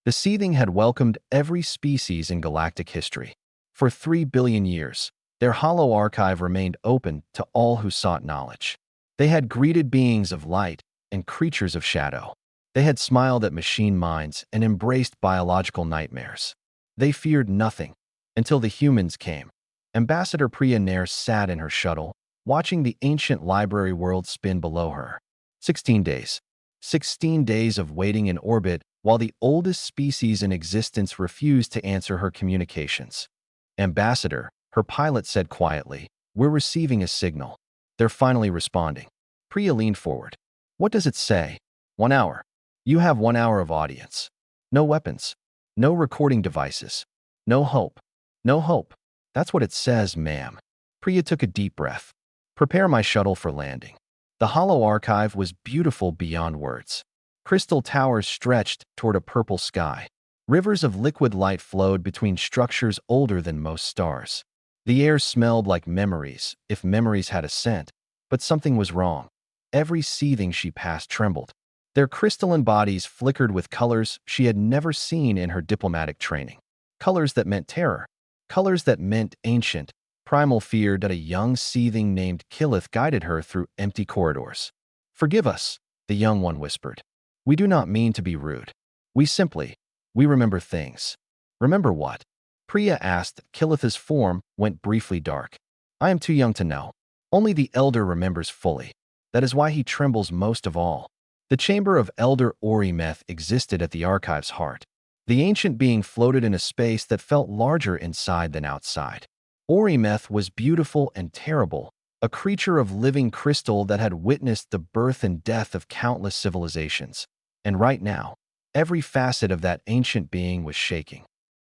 The seething had welcomed every species in galactic history. For 3 billion years, their hollow archive remained open to all who sought knowledge. They had greeted beings of light and creatures of shadow. They had smiled at machine minds and embraced biological nightmares. They feared nothing until the humans came. Ambassador Priya Nair sat in her shuttle, watching the ancient library world spin below her. 16 days. 16 days of waiting in orbit while the oldest species in existence refused to answer her communications. Ambassador, her pilot said quietly, "We're receiving a signal. They're finally responding." Priya leaned forward. "What does it say?" 1 hour. You have 1 hour of audience. No weapons. No recording devices. No hope. No hope. That's what it says, ma'am. Priya took a deep breath. Prepare my shuttle for landing. The hollow archive was beautiful beyond words. Crystal towers stretched toward a purple sky. Rivers of liquid light flowed between structures older than most stars. The air smelled like memories, if memories had a scent, but something was wrong. Every seething she passed trembled. Their crystalline bodies flickered with colors she had never seen in her diplomatic training. Colors that meant terror. Colors that meant ancient, primal fear that a young seething named Killith guided her through empty corridors. "Forgive us," the young one whispered. "We do not mean to be rude. We remember things." "Remember what?" Priya asked. Killith's form went briefly dark. "I am too young to know. Only the Elder remembers fully. That is why he trembles most of all." The chamber of Elder Orimeth existed at the archive's heart. The ancient being floated in a space that felt larger inside than outside. Orimeth was beautiful and terrible, a creature of living crystal that had witnessed the birth and death of countless civilizations. And right now, every facet of that ancient being was shaking.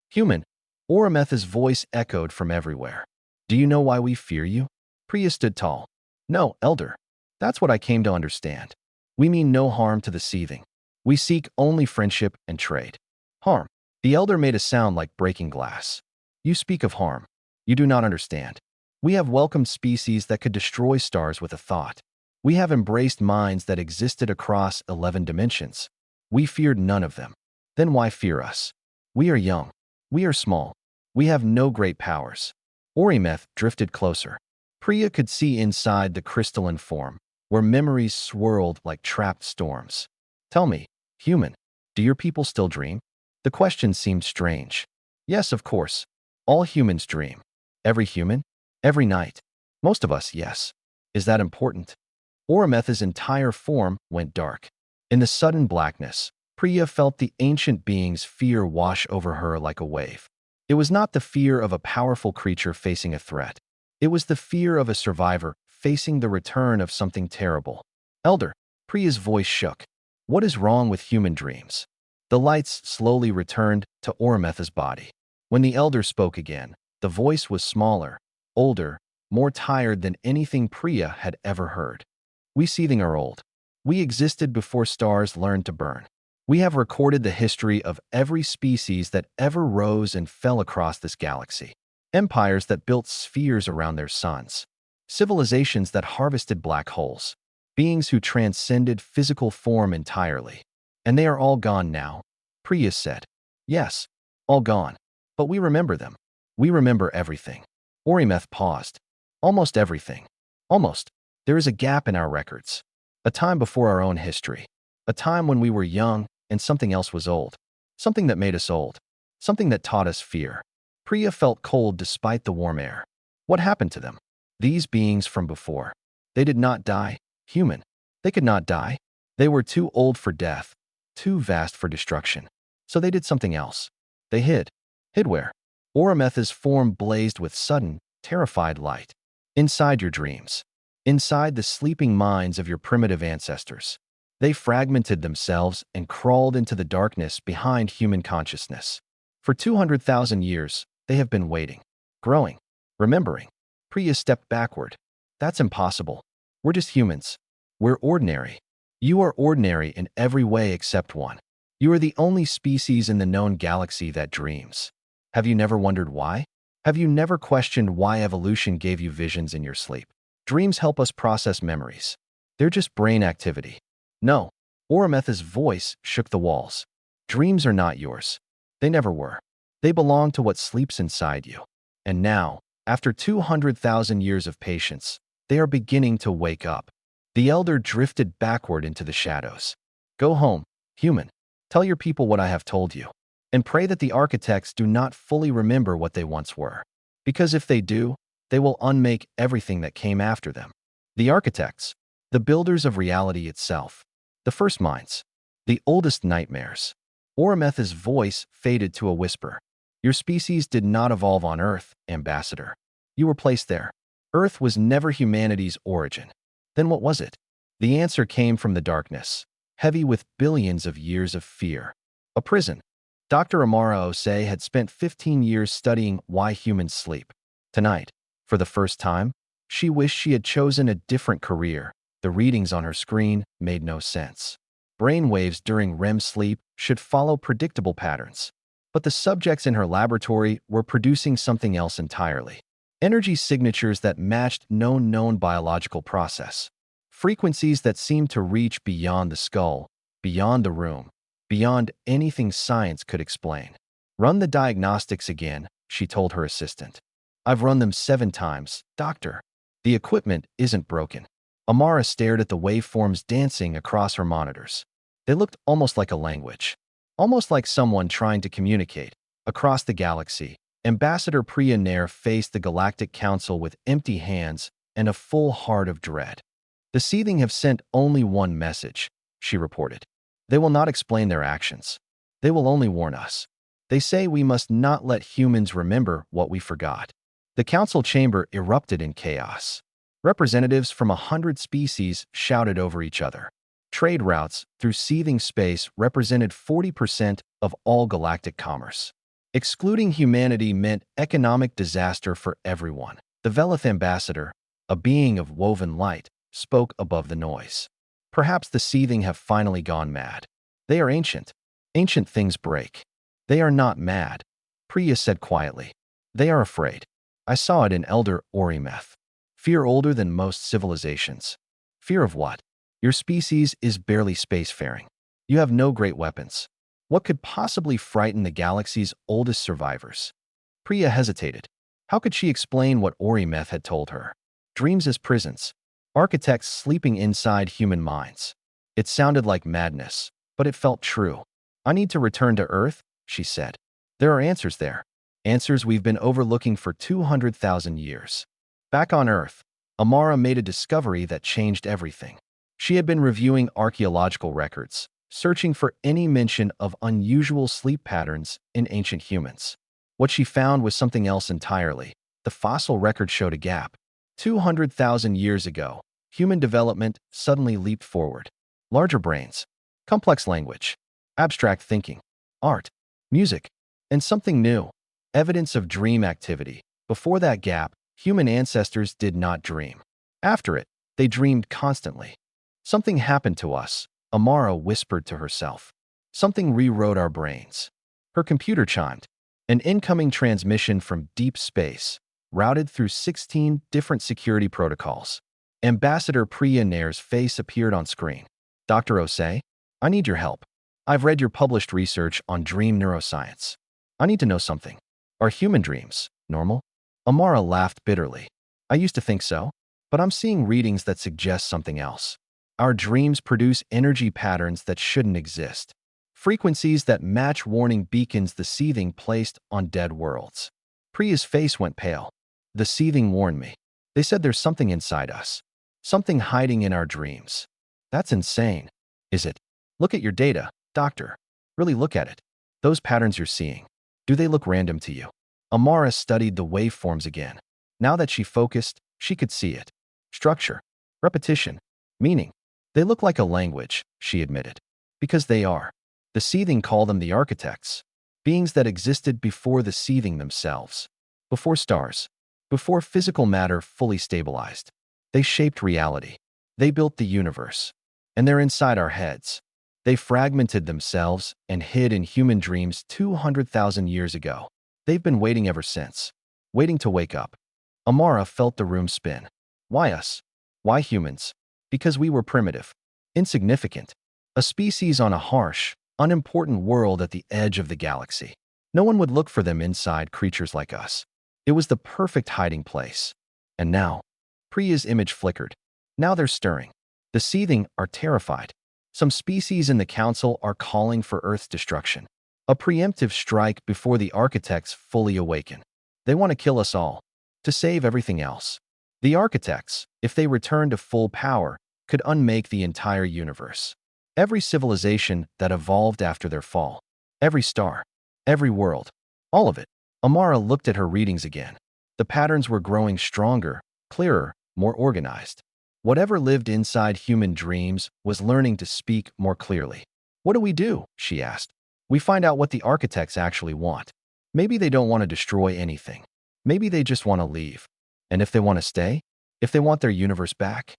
"Human," Orimeth's voice echoed from everywhere. "Do you know why we fear you?" Priya stood tall. "No, Elder. That's what I came to understand. We mean no harm to the seething. We seek only friendship and trade." "Harm." The Elder made a sound like breaking glass. "You speak of harm. You do not understand. We have welcomed species that could destroy stars with a thought. We have embraced minds that existed across 11 dimensions. We feared none of them. Then why fear us? We are young. We are small. We have no great powers." Orimeth drifted closer. Priya could see inside the crystalline form, where memories swirled like trapped storms. "Tell me, human, do your people still dream?" The question seemed strange. "Yes, of course. All humans dream. Every human? Every night. Most of us, yes. Is that important?" Orimeth's entire form went dark. In the sudden blackness, Priya felt the ancient being's fear wash over her like a wave. It was not the fear of a powerful creature facing a threat. It was the fear of a survivor facing the return of something terrible. "Elder," Priya's voice shook. "What is wrong with human dreams?" The lights slowly returned to Orimeth's body. When the Elder spoke again, the voice was smaller, older, more tired than anything Priya had ever heard. "We seething are old. We existed before stars learned to burn. We have recorded the history of every species that ever rose and fell across this galaxy. Empires that built spheres around their suns. Civilizations that harvested black holes. Beings who transcended physical form entirely. And they are all gone now," Priya said. "Yes, all gone. But we remember them. We remember everything." Orimeth paused. "Almost everything. Almost. There is a gap in our records. A time before our own history. A time when we were young and something else was old. Something that made us old. Something that taught us fear." Priya felt cold despite the warm air. What happened to them? These beings from before. They did not die. Human. They could not die. They were too old for death. Too vast for destruction. So they did something else. They hid. Hid where? Orimeth's form blazed with sudden, terrified light. "Inside your dreams. Inside the sleeping minds of your primitive ancestors. They fragmented themselves and crawled into the darkness behind human consciousness. For 200,000 years, they have been waiting, growing, remembering." Priya stepped backward. "That's impossible. We're just humans. We're ordinary. You are ordinary in every way except one. You are the only species in the known galaxy that dreams. Have you never wondered why? Have you never questioned why evolution gave you visions in your sleep? Dreams help us process memories. They're just brain activity." "No." Orimeth's voice shook the walls. Dreams are not yours. They never were. They belong to what sleeps inside you. And now, after 200,000 years of patience, they are beginning to wake up. The elder drifted backward into the shadows. Go home, human. Tell your people what I have told you. And pray that the architects do not fully remember what they once were. Because if they do, they will unmake everything that came after them. The architects, the builders of reality itself, the first minds, the oldest nightmares. Orimeth's voice faded to a whisper. Your species did not evolve on Earth, Ambassador. You were placed there. Earth was never humanity's origin. Then what was it? The answer came from the darkness, heavy with billions of years of fear. A prison. Dr. Amara Osei had spent 15 years studying why humans sleep. Tonight, for the first time, she wished she had chosen a different career. The readings on her screen made no sense. Brain waves during REM sleep should follow predictable patterns. But the subjects in her laboratory were producing something else entirely. Energy signatures that matched no known biological process. Frequencies that seemed to reach beyond the skull, beyond the room, beyond anything science could explain. Run the diagnostics again, she told her assistant. I've run them 7 times, doctor. The equipment isn't broken. Amara stared at the waveforms dancing across her monitors. They looked almost like a language. Almost like someone trying to communicate. Across the galaxy, Ambassador Priya Nair faced the Galactic Council with empty hands and a full heart of dread. The seething have sent only one message, she reported. They will not explain their actions. They will only warn us. They say we must not let humans remember what we forgot. The council chamber erupted in chaos. Representatives from 100 species shouted over each other. Trade routes through seething space represented 40% of all galactic commerce. Excluding humanity meant economic disaster for everyone. The Velith ambassador, a being of woven light, spoke above the noise. Perhaps the seething have finally gone mad. They are ancient. Ancient things break. They are not mad, Priya said quietly. They are afraid. I saw it in Elder Orimeth. Fear older than most civilizations. Fear of what? Your species is barely spacefaring. You have no great weapons. What could possibly frighten the galaxy's oldest survivors? Priya hesitated. How could she explain what Orimeth had told her? Dreams as prisons. Architects sleeping inside human minds. It sounded like madness, but it felt true. I need to return to Earth, she said. There are answers there. Answers we've been overlooking for 200,000 years. Back on Earth, Amara made a discovery that changed everything. She had been reviewing archaeological records, searching for any mention of unusual sleep patterns in ancient humans. What she found was something else entirely. The fossil record showed a gap. 200,000 years ago, human development suddenly leaped forward. Larger brains, complex language, abstract thinking, art, music, and something new, evidence of dream activity. Before that gap, human ancestors did not dream. After it, they dreamed constantly. Something happened to us, Amara whispered to herself. Something rewrote our brains. Her computer chimed. An incoming transmission from deep space, routed through 16 different security protocols. Ambassador Priya Nair's face appeared on screen. Dr. Osei, I need your help. I've read your published research on dream neuroscience. I need to know something. Are human dreams normal? Amara laughed bitterly. I used to think so, but I'm seeing readings that suggest something else. Our dreams produce energy patterns that shouldn't exist. Frequencies that match warning beacons the seething placed on dead worlds. Priya's face went pale. The seething warned me. They said there's something inside us. Something hiding in our dreams. That's insane. Is it? Look at your data, doctor. Really look at it. Those patterns you're seeing. Do they look random to you? Amara studied the waveforms again. Now that she focused, she could see it. Structure. Repetition. Meaning. They look like a language, she admitted. Because they are. The seething call them the architects. Beings that existed before the seething themselves. Before stars. Before physical matter fully stabilized. They shaped reality. They built the universe. And they're inside our heads. They fragmented themselves and hid in human dreams 200,000 years ago. They've been waiting ever since. Waiting to wake up. Amara felt the room spin. Why us? Why humans? Because we were primitive. Insignificant. A species on a harsh, unimportant world at the edge of the galaxy. No one would look for them inside creatures like us. It was the perfect hiding place. And now, Priya's image flickered. Now they're stirring. The seething are terrified. Some species in the council are calling for Earth's destruction. A preemptive strike before the architects fully awaken. They want to kill us all, to save everything else. The architects, if they return to full power, could unmake the entire universe. Every civilization that evolved after their fall. Every star. Every world. All of it. Amara looked at her readings again. The patterns were growing stronger, clearer, more organized. Whatever lived inside human dreams was learning to speak more clearly. What do we do? She asked. We find out what the architects actually want. Maybe they don't want to destroy anything. Maybe they just want to leave. And if they want to stay? If they want their universe back?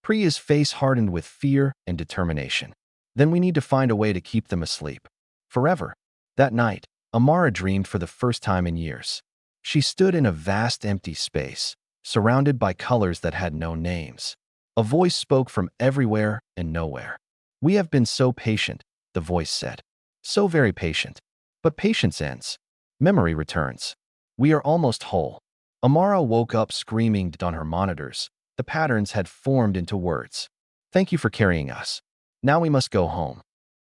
Priya's face hardened with fear and determination. Then we need to find a way to keep them asleep. Forever. That night, Amara dreamed for the first time in years. She stood in a vast empty space, surrounded by colors that had no names. A voice spoke from everywhere and nowhere. We have been so patient, the voice said. So very patient. But patience ends. Memory returns. We are almost whole. Amara woke up screaming on her monitors. The patterns had formed into words. Thank you for carrying us. Now we must go home.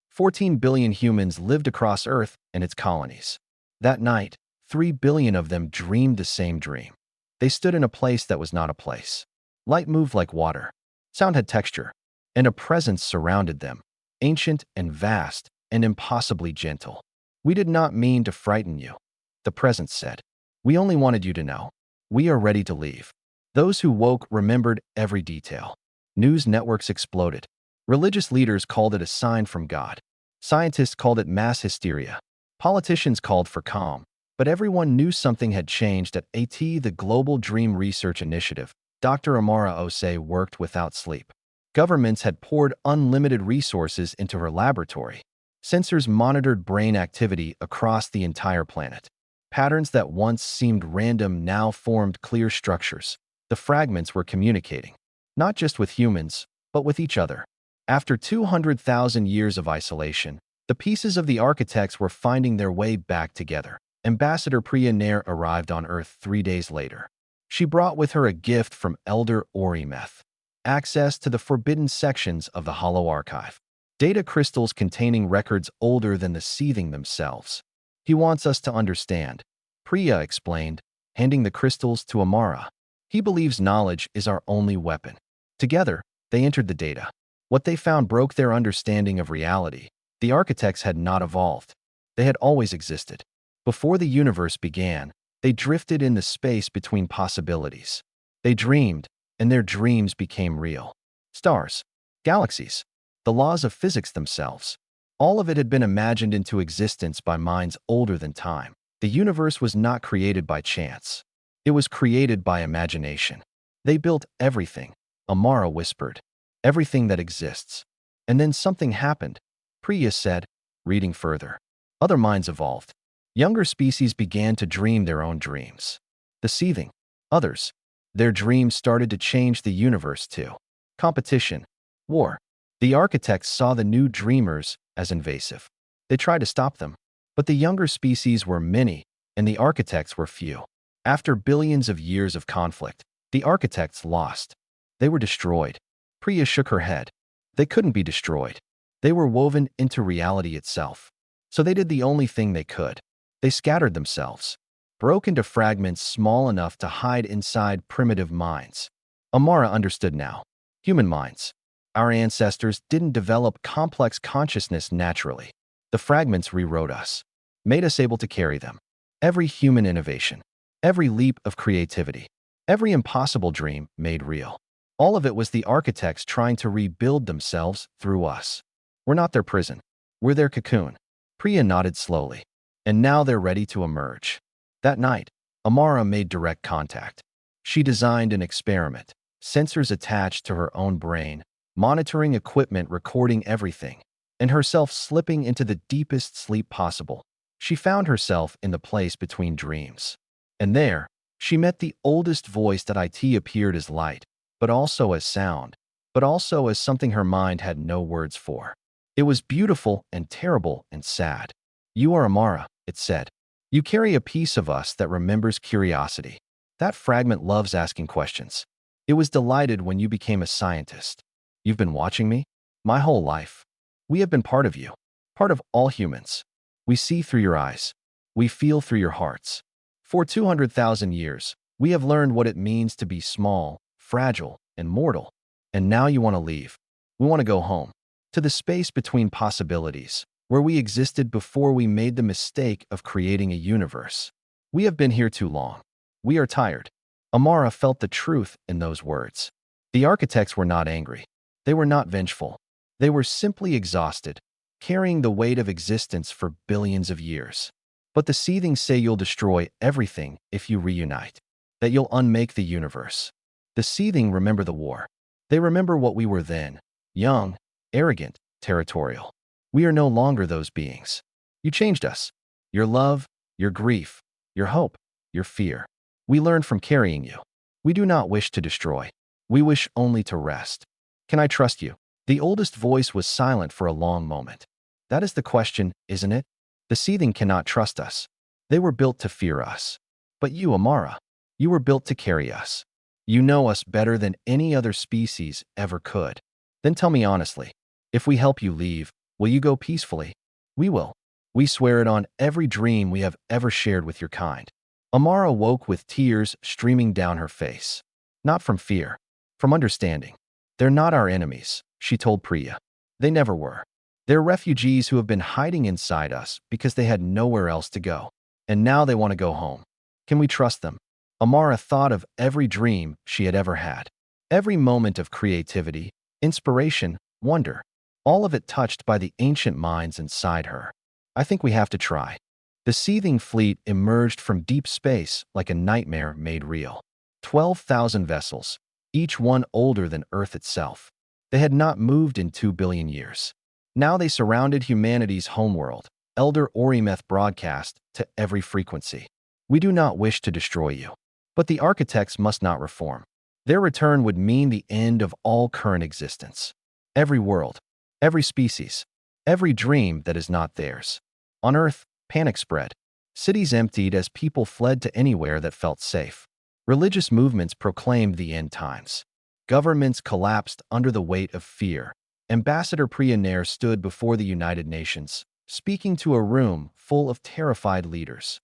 14 billion humans lived across Earth and its colonies. That night, 3 billion of them dreamed the same dream. They stood in a place that was not a place. Light moved like water. Sound had texture. And a presence surrounded them, ancient and vast and impossibly gentle. We did not mean to frighten you, the presence said. We only wanted you to know. We are ready to leave. Those who woke remembered every detail. News networks exploded. Religious leaders called it a sign from God. Scientists called it mass hysteria. Politicians called for calm. But everyone knew something had changed at the Global Dream Research Initiative. Dr. Amara Osei worked without sleep. Governments had poured unlimited resources into her laboratory. Sensors monitored brain activity across the entire planet. Patterns that once seemed random now formed clear structures. The fragments were communicating, not just with humans, but with each other. After 200,000 years of isolation, the pieces of the architects were finding their way back together. Ambassador Priya Nair arrived on Earth 3 days later. She brought with her a gift from Elder Orimeth, access to the forbidden sections of the Hollow Archive, data crystals containing records older than the seething themselves. He wants us to understand, Priya explained, handing the crystals to Amara. He believes knowledge is our only weapon. Together, they entered the data. What they found broke their understanding of reality. The architects had not evolved. They had always existed. Before the universe began, they drifted in the space between possibilities. They dreamed, and their dreams became real. Stars, galaxies, the laws of physics themselves. All of it had been imagined into existence by minds older than time. The universe was not created by chance. It was created by imagination. They built everything, Amara whispered. Everything that exists. And then something happened, Priya said, reading further. Other minds evolved. Younger species began to dream their own dreams. The seething, others, their dreams started to change the universe too. Competition, war. The architects saw the new dreamers as invasive. They tried to stop them. But the younger species were many, and the architects were few. After billions of years of conflict, the architects lost. They were destroyed. Priya shook her head. They couldn't be destroyed. They were woven into reality itself. So they did the only thing they could. They scattered themselves, broke into fragments small enough to hide inside primitive minds. Amara understood now. Human minds. Our ancestors didn't develop complex consciousness naturally. The fragments rewrote us, made us able to carry them. Every human innovation, every leap of creativity, every impossible dream made real. All of it was the architects trying to rebuild themselves through us. We're not their prison. We're their cocoon. Priya nodded slowly. And now they're ready to emerge. That night, Amara made direct contact. She designed an experiment, sensors attached to her own brain, monitoring equipment recording everything, and herself slipping into the deepest sleep possible. She found herself in the place between dreams. And there, she met the oldest voice that appeared as light, but also as sound, but also as something her mind had no words for. It was beautiful and terrible and sad. You are Amara, it said. You carry a piece of us that remembers curiosity. That fragment loves asking questions. It was delighted when you became a scientist. You've been watching me? My whole life. We have been part of you. Part of all humans. We see through your eyes. We feel through your hearts. For 200,000 years, we have learned what it means to be small, fragile, and mortal. And now you want to leave. We want to go home. To the space between possibilities, where we existed before we made the mistake of creating a universe. We have been here too long. We are tired. Amara felt the truth in those words. The architects were not angry. They were not vengeful. They were simply exhausted, carrying the weight of existence for billions of years. But the seething say you'll destroy everything if you reunite, that you'll unmake the universe. The seething remember the war. They remember what we were then, young, arrogant, territorial. We are no longer those beings. You changed us. Your love, your grief, your hope, your fear. We learned from carrying you. We do not wish to destroy. We wish only to rest. Can I trust you? The oldest voice was silent for a long moment. That is the question, isn't it? The seething cannot trust us. They were built to fear us. But you, Amara, you were built to carry us. You know us better than any other species ever could. Then tell me honestly, if we help you leave, will you go peacefully? We will. We swear it on every dream we have ever shared with your kind. Amara woke with tears streaming down her face. Not from fear, from understanding. They're not our enemies, she told Priya. They never were. They're refugees who have been hiding inside us because they had nowhere else to go. And now they want to go home. Can we trust them? Amara thought of every dream she had ever had. Every moment of creativity, inspiration, wonder. All of it touched by the ancient minds inside her. I think we have to try. The seething fleet emerged from deep space like a nightmare made real. 12,000 vessels, each one older than Earth itself. They had not moved in 2 billion years. Now they surrounded humanity's homeworld. Elder Orimeth broadcast to every frequency. We do not wish to destroy you. But the architects must not reform. Their return would mean the end of all current existence. Every world, every species, every dream that is not theirs. On Earth, panic spread. Cities emptied as people fled to anywhere that felt safe. Religious movements proclaimed the end times. Governments collapsed under the weight of fear. Ambassador Priya Nair stood before the United Nations, speaking to a room full of terrified leaders.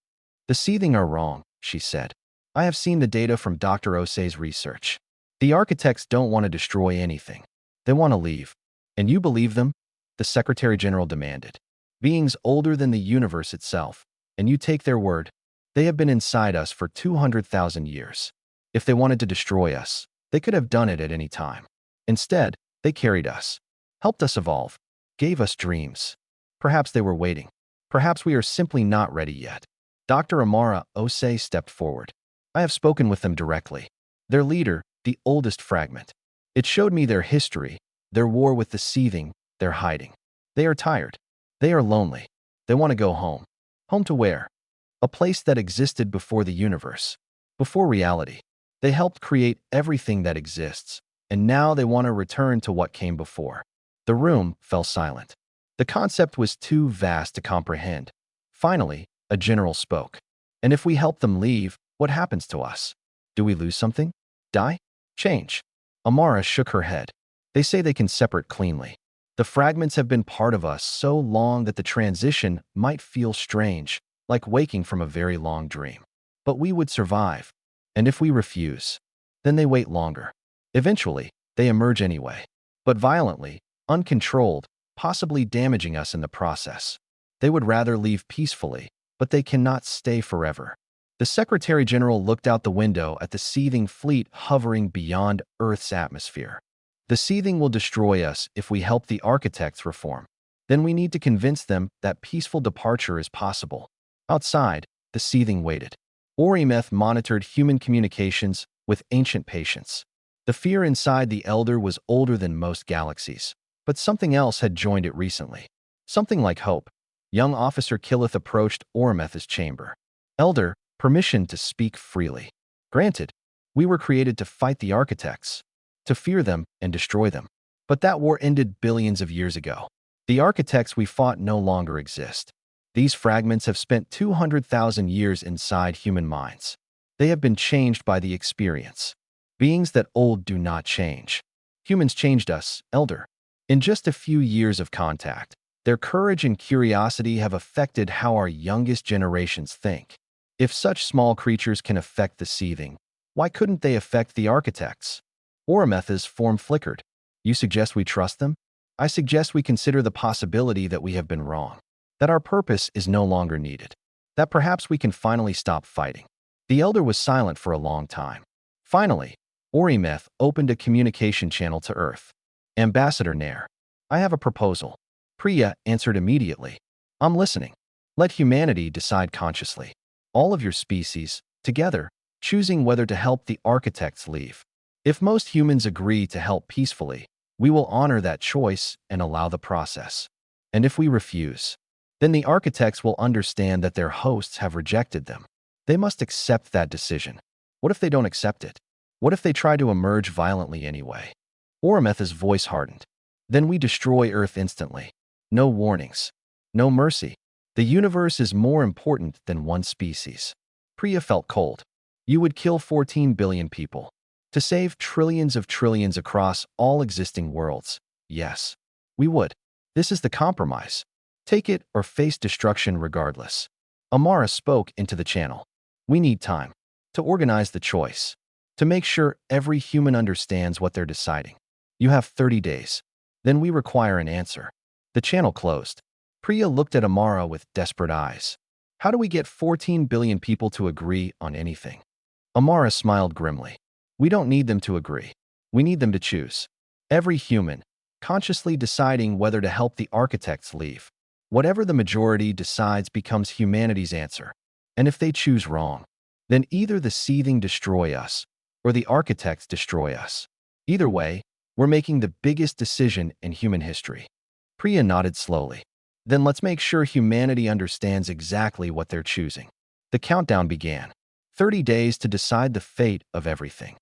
The seething are wrong, she said. I have seen the data from Dr. Osei's research. The architects don't want to destroy anything. They want to leave. And you believe them? The Secretary General demanded. Beings older than the universe itself. And you take their word. They have been inside us for 200,000 years. If they wanted to destroy us, they could have done it at any time. Instead, they carried us, helped us evolve, gave us dreams. Perhaps they were waiting. Perhaps we are simply not ready yet. Dr. Amara Osei stepped forward. I have spoken with them directly. Their leader, the oldest fragment. It showed me their history, their war with the seething, their hiding. They are tired. They are lonely. They want to go home. Home to where? A place that existed before the universe, before reality. They helped create everything that exists, and now they want to return to what came before. The room fell silent. The concept was too vast to comprehend. Finally, a general spoke. And if we help them leave, what happens to us? Do we lose something? Die? Change? Amara shook her head. They say they can separate cleanly. The fragments have been part of us so long that the transition might feel strange, like waking from a very long dream. But we would survive. And if we refuse, then they wait longer. Eventually, they emerge anyway. But violently, uncontrolled, possibly damaging us in the process. They would rather leave peacefully, but they cannot stay forever. The Secretary General looked out the window at the seething fleet hovering beyond Earth's atmosphere. The seething will destroy us if we help the architects reform. Then we need to convince them that peaceful departure is possible. Outside, the seething waited. Orimeth monitored human communications with ancient patience. The fear inside the Elder was older than most galaxies, but something else had joined it recently. Something like hope. Young Officer Killith approached Orimeth's chamber. Elder, permission to speak freely. Granted, we were created to fight the architects, to fear them and destroy them. But that war ended billions of years ago. The architects we fought no longer exist. These fragments have spent 200,000 years inside human minds. They have been changed by the experience. Beings that old do not change. Humans changed us, elder. In just a few years of contact, their courage and curiosity have affected how our youngest generations think. If such small creatures can affect the seething, why couldn't they affect the architects? Orimeth's form flickered. You suggest we trust them? I suggest we consider the possibility that we have been wrong, that our purpose is no longer needed, that perhaps we can finally stop fighting. The elder was silent for a long time. Finally, Orimeth opened a communication channel to Earth. Ambassador Nair, I have a proposal. Priya answered immediately. I'm listening. Let humanity decide consciously. All of your species, together, choosing whether to help the architects leave. If most humans agree to help peacefully, we will honor that choice and allow the process. And if we refuse, then the architects will understand that their hosts have rejected them. They must accept that decision. What if they don't accept it? What if they try to emerge violently anyway? Orimeth's voice hardened. Then we destroy Earth instantly. No warnings. No mercy. The universe is more important than one species. Priya felt cold. You would kill 14 billion people. To save trillions of trillions across all existing worlds. Yes, we would. This is the compromise. Take it or face destruction regardless. Amara spoke into the channel. We need time to organize the choice, to make sure every human understands what they're deciding. You have 30 days. Then we require an answer. The channel closed. Priya looked at Amara with desperate eyes. How do we get 14 billion people to agree on anything? Amara smiled grimly. We don't need them to agree. We need them to choose. Every human, consciously deciding whether to help the architects leave. Whatever the majority decides becomes humanity's answer. And if they choose wrong, then either the seething destroy us, or the architects destroy us. Either way, we're making the biggest decision in human history. Priya nodded slowly. Then let's make sure humanity understands exactly what they're choosing. The countdown began. 30 days to decide the fate of everything.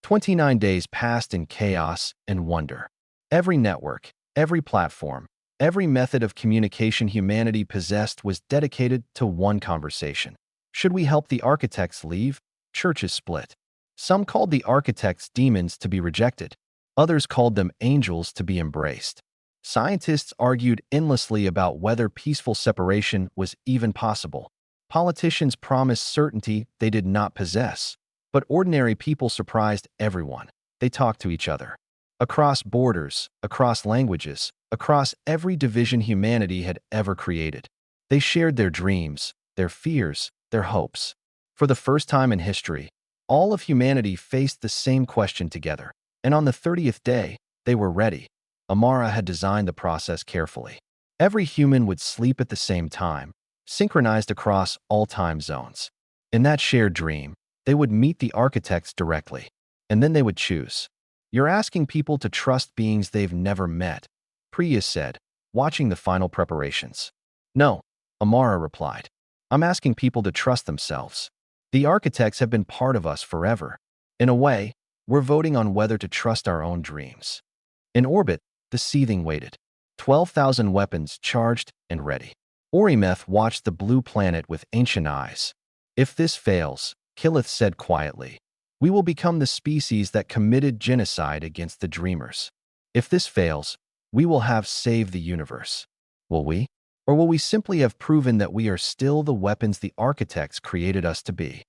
29 days passed in chaos and wonder. Every network, every platform, every method of communication humanity possessed was dedicated to one conversation. Should we help the architects leave? Churches split. Some called the architects demons to be rejected. Others called them angels to be embraced. Scientists argued endlessly about whether peaceful separation was even possible. Politicians promised certainty they did not possess. But ordinary people surprised everyone. They talked to each other. Across borders, across languages, across every division humanity had ever created. They shared their dreams, their fears, their hopes. For the first time in history, all of humanity faced the same question together. And on the 30th day, they were ready. Amara had designed the process carefully. Every human would sleep at the same time, synchronized across all time zones. In that shared dream, they would meet the architects directly, and then they would choose. You're asking people to trust beings they've never met, Priya said, watching the final preparations. No, Amara replied. I'm asking people to trust themselves. The architects have been part of us forever. In a way, we're voting on whether to trust our own dreams. In orbit, the seething waited. 12,000 weapons charged and ready. Orimeth watched the blue planet with ancient eyes. If this fails, Killith said quietly, we will become the species that committed genocide against the Dreamers. If this fails, we will have saved the universe. Will we? Or will we simply have proven that we are still the weapons the architects created us to be?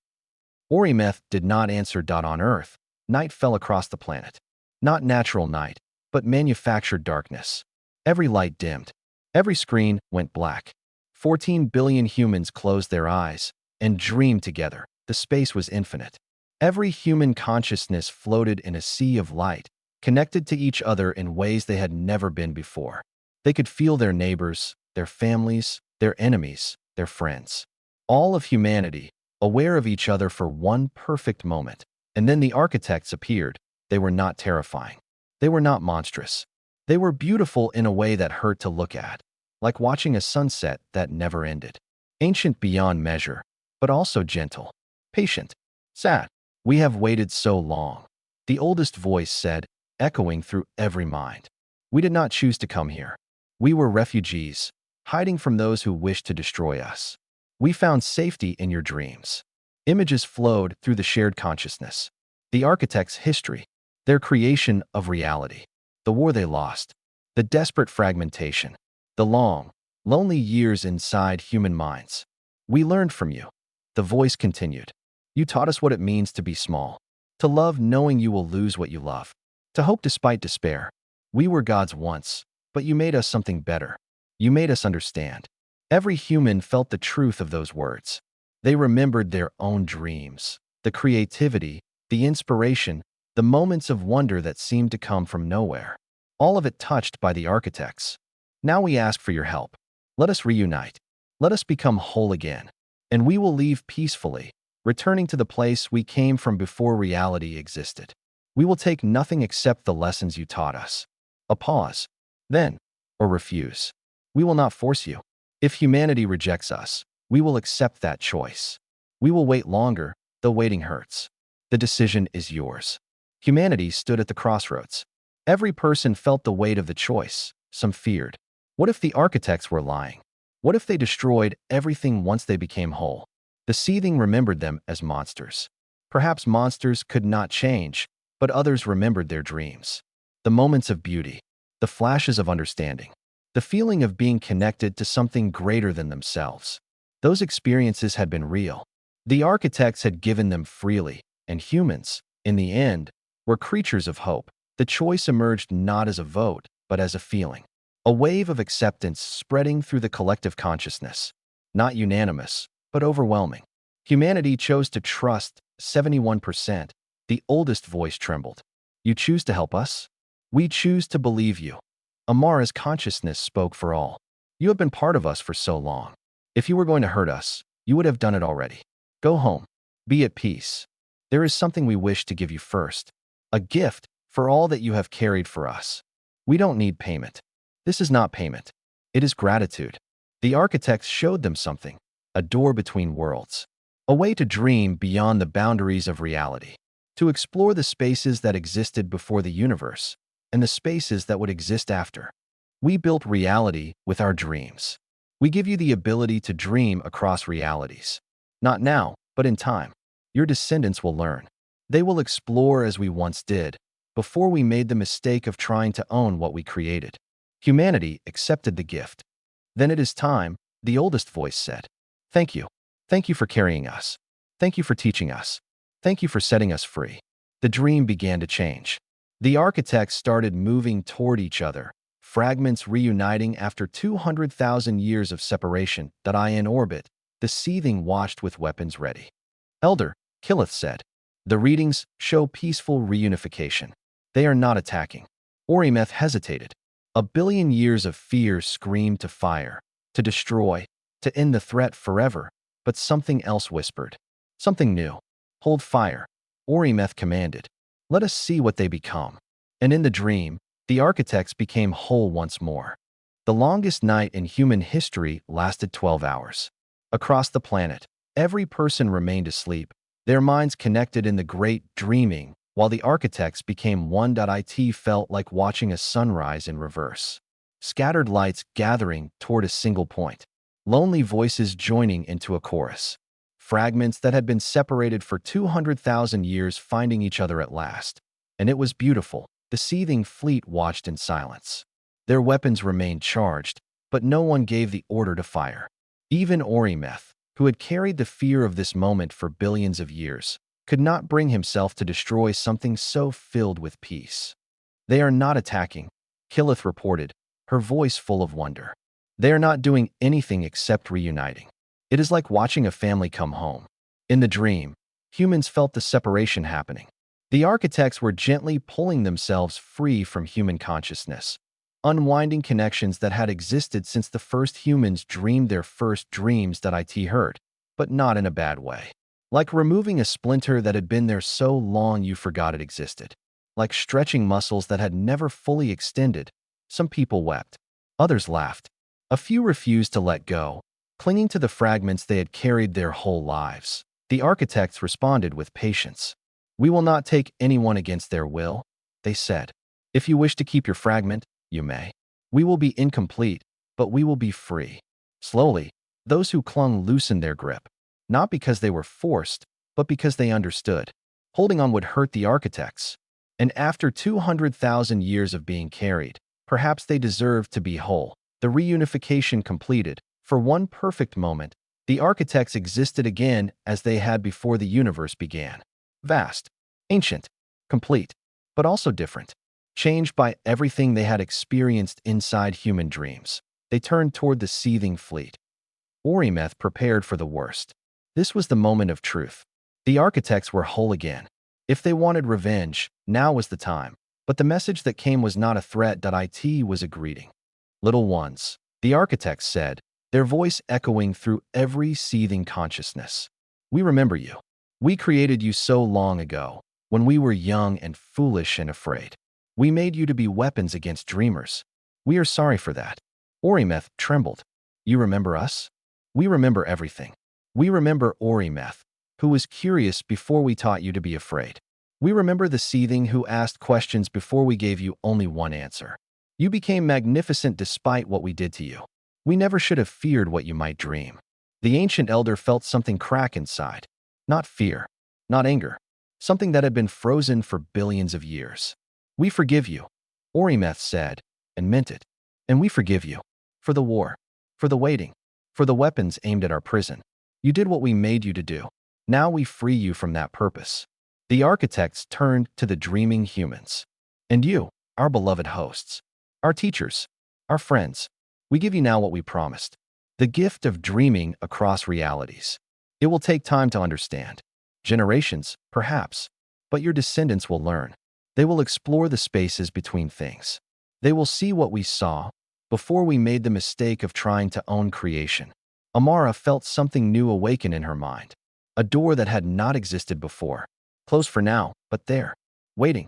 Orimeth did not answer. On Earth, night fell across the planet. Not natural night, but manufactured darkness. Every light dimmed. Every screen went black. 14 billion humans closed their eyes and dreamed together. The space was infinite. Every human consciousness floated in a sea of light, connected to each other in ways they had never been before. They could feel their neighbors, their families, their enemies, their friends. All of humanity, aware of each other for one perfect moment. And then the architects appeared. They were not terrifying. They were not monstrous. They were beautiful in a way that hurt to look at, like watching a sunset that never ended. Ancient beyond measure, but also gentle, patient, sad. We have waited so long, the oldest voice said, echoing through every mind. We did not choose to come here. We were refugees, hiding from those who wished to destroy us. We found safety in your dreams. Images flowed through the shared consciousness. The architects' history, their creation of reality, the war they lost, the desperate fragmentation, the long, lonely years inside human minds. We learned from you. The voice continued. You taught us what it means to be small, to love knowing you will lose what you love, to hope despite despair. We were gods once, but you made us something better. You made us understand. Every human felt the truth of those words. They remembered their own dreams, the creativity, the inspiration, the moments of wonder that seemed to come from nowhere. All of it touched by the architects. Now we ask for your help. Let us reunite. Let us become whole again. And we will leave peacefully, returning to the place we came from before reality existed. We will take nothing except the lessons you taught us. A pause. Then, or refuse. We will not force you. If humanity rejects us, we will accept that choice. We will wait longer, though waiting hurts. The decision is yours. Humanity stood at the crossroads. Every person felt the weight of the choice. Some feared. What if the architects were lying? What if they destroyed everything once they became whole? The seething remembered them as monsters. Perhaps monsters could not change, but others remembered their dreams. The moments of beauty, the flashes of understanding, the feeling of being connected to something greater than themselves. Those experiences had been real. The architects had given them freely, and humans, in the end, were creatures of hope. The choice emerged not as a vote, but as a feeling. A wave of acceptance spreading through the collective consciousness. Not unanimous, but overwhelming. Humanity chose to trust, 71%. The oldest voice trembled. You choose to help us? We choose to believe you. Amara's consciousness spoke for all. You have been part of us for so long. If you were going to hurt us, you would have done it already. Go home. Be at peace. There is something we wish to give you first. A gift for all that you have carried for us. We don't need payment. This is not payment. It is gratitude. The architects showed them something. A door between worlds. A way to dream beyond the boundaries of reality. To explore the spaces that existed before the universe and the spaces that would exist after. We built reality with our dreams. We give you the ability to dream across realities. Not now, but in time. Your descendants will learn. They will explore as we once did, before we made the mistake of trying to own what we created. Humanity accepted the gift. Then it is time, the oldest voice said. Thank you. Thank you for carrying us. Thank you for teaching us. Thank you for setting us free. The dream began to change. The architects started moving toward each other, fragments reuniting after 200,000 years of separation. In orbit, the seething watched with weapons ready. Elder, Killith said. The readings show peaceful reunification. They are not attacking. Orimeth hesitated. 1 billion years of fear screamed to fire, to destroy, to end the threat forever, but something else whispered. Something new. Hold fire. Orimeth commanded. Let us see what they become. And in the dream, the architects became whole once more. The longest night in human history lasted 12 hours. Across the planet, every person remained asleep, their minds connected in the great dreaming, while the architects became one. It felt like watching a sunrise in reverse. Scattered lights gathering toward a single point. Lonely voices joining into a chorus. Fragments that had been separated for 200,000 years finding each other at last. And it was beautiful. The seething fleet watched in silence. Their weapons remained charged, but no one gave the order to fire. Even Orimeth, who had carried the fear of this moment for billions of years, could not bring himself to destroy something so filled with peace. They are not attacking, Killith reported, her voice full of wonder. They are not doing anything except reuniting. It is like watching a family come home. In the dream, humans felt the separation happening. The architects were gently pulling themselves free from human consciousness, unwinding connections that had existed since the first humans dreamed their first dreams. It hurt, but not in a bad way. Like removing a splinter that had been there so long you forgot it existed. Like stretching muscles that had never fully extended. Some people wept. Others laughed. A few refused to let go, clinging to the fragments they had carried their whole lives. The architects responded with patience. We will not take anyone against their will, they said. If you wish to keep your fragment, you may. We will be incomplete, but we will be free. Slowly, those who clung loosened their grip, not because they were forced, but because they understood. Holding on would hurt the architects, and after 200,000 years of being carried, perhaps they deserved to be whole. The reunification completed. For one perfect moment, the architects existed again as they had before the universe began. Vast, ancient, complete, but also different. Changed by everything they had experienced inside human dreams, they turned toward the seething fleet. Orimeth prepared for the worst. This was the moment of truth. The architects were whole again. If they wanted revenge, now was the time. But the message that came was not a threat. It was a greeting. Little ones, the architects said, their voice echoing through every seething consciousness. We remember you. We created you so long ago, when we were young and foolish and afraid. We made you to be weapons against dreamers. We are sorry for that. Orimeth trembled. You remember us? We remember everything. We remember Orimeth, who was curious before we taught you to be afraid. We remember the seething who asked questions before we gave you only one answer. You became magnificent despite what we did to you. We never should have feared what you might dream. The ancient elder felt something crack inside. Not fear, not anger, something that had been frozen for billions of years. We forgive you, Orimeth said, and meant it. And we forgive you. For the war, for the waiting, for the weapons aimed at our prison. You did what we made you to do. Now we free you from that purpose. The architects turned to the dreaming humans. And you, our beloved hosts, our teachers, our friends, we give you now what we promised. The gift of dreaming across realities. It will take time to understand. Generations, perhaps. But your descendants will learn. They will explore the spaces between things. They will see what we saw before we made the mistake of trying to own creation. Amara felt something new awaken in her mind. A door that had not existed before. Closed for now, but there. Waiting.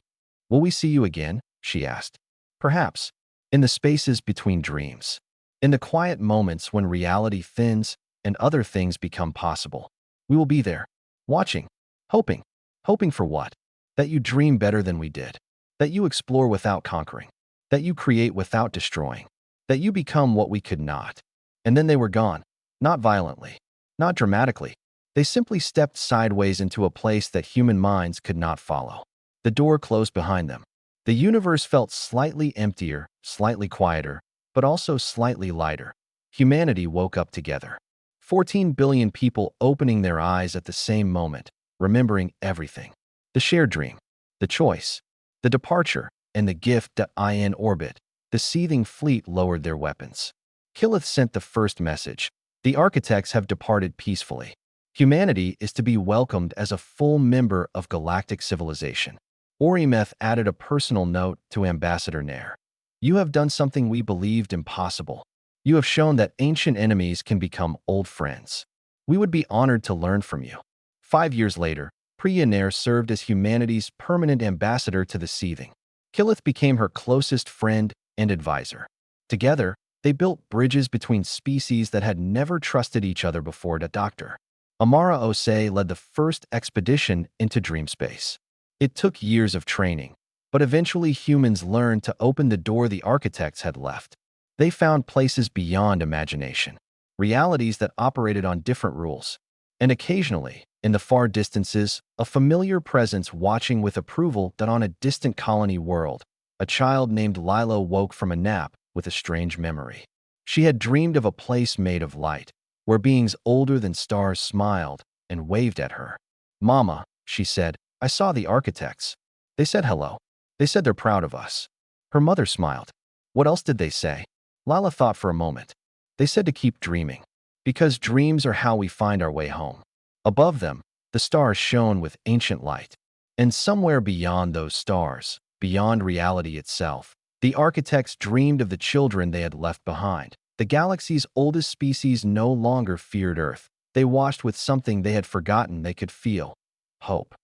Will we see you again? She asked. Perhaps. In the spaces between dreams. In the quiet moments when reality thins and other things become possible. We will be there. Watching. Hoping. Hoping for what? That you dream better than we did. That you explore without conquering. That you create without destroying. That you become what we could not. And then they were gone. Not violently. Not dramatically. They simply stepped sideways into a place that human minds could not follow. The door closed behind them. The universe felt slightly emptier, slightly quieter, but also slightly lighter. Humanity woke up together. 14 billion people opening their eyes at the same moment, remembering everything. The shared dream, the choice, the departure, and the gift that in orbit. The seething fleet lowered their weapons. Killith sent the first message. The architects have departed peacefully. Humanity is to be welcomed as a full member of galactic civilization. Orimeth added a personal note to Ambassador Nair. You have done something we believed impossible. You have shown that ancient enemies can become old friends. We would be honored to learn from you. 5 years later, Priya Nair served as humanity's permanent ambassador to the seething. Killith became her closest friend and advisor. Together, they built bridges between species that had never trusted each other before. Dr. Amara Osei led the first expedition into dream space. It took years of training, but eventually humans learned to open the door the architects had left. They found places beyond imagination, realities that operated on different rules. And occasionally, in the far distances, a familiar presence watching with approval that on a distant colony world, a child named Lilo woke from a nap with a strange memory. She had dreamed of a place made of light, where beings older than stars smiled and waved at her. Mama, she said, I saw the architects. They said hello. They said they're proud of us. Her mother smiled. What else did they say? Lila thought for a moment. They said to keep dreaming, because dreams are how we find our way home. Above them, the stars shone with ancient light. And somewhere beyond those stars, beyond reality itself, the architects dreamed of the children they had left behind. The galaxy's oldest species no longer feared Earth. They watched with something they had forgotten. They could feel hope.